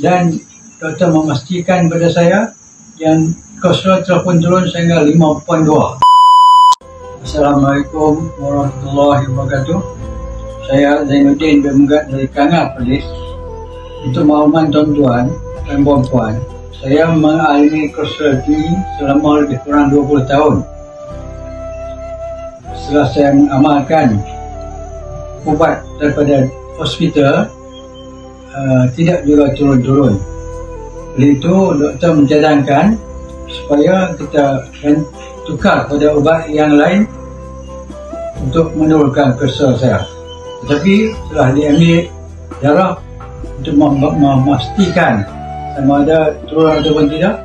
dan doktor memastikan kepada saya yang kolesterol telah pun turun sehingga 5.2. Assalamualaikum warahmatullahi wabarakatuh. Saya Zainuddin bin Mugat dari Kangar Perlis. Untuk makluman tuan-tuan dan puan-puan, saya mengalami kolesterol tinggi selama lebih kurang 20 tahun. Setelah saya mengamalkan ubat daripada hospital, tidak juga turun-turun. Oleh itu, doktor mencadangkan supaya kita tukar pada ubat yang lain untuk menurunkan kolesterol saya. Tetapi setelah diambil darah untuk memastikan sama ada turun ataupun tidak,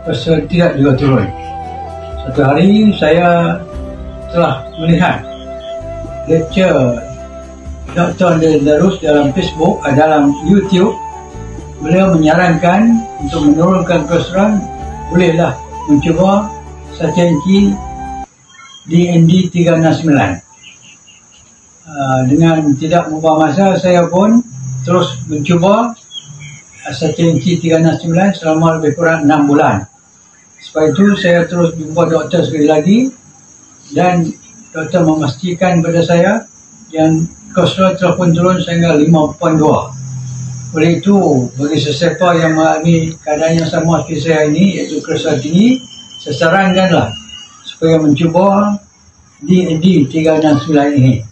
kolesterol tidak juga turun. Satu hari saya telah melihat lecture Dr. Darus dalam Facebook, dalam YouTube. Beliau menyarankan untuk menurunkan kolesterol, bolehlah mencuba Sachenkey DND 369. Dengan tidak membuang masa, saya pun terus mencuba Sachenkey 369 selama lebih kurang 6 bulan. Sebab itu saya terus jumpa doktor sekali lagi dan doktor memastikan kepada saya yang kolesterol telah pun turun sehingga 5.2. Oleh itu, bagi sesiapa yang mengalami keadaan yang sama seperti saya ini, iaitu kolesterol tinggi, saya sarankanlah supaya mencuba DND 369 ini.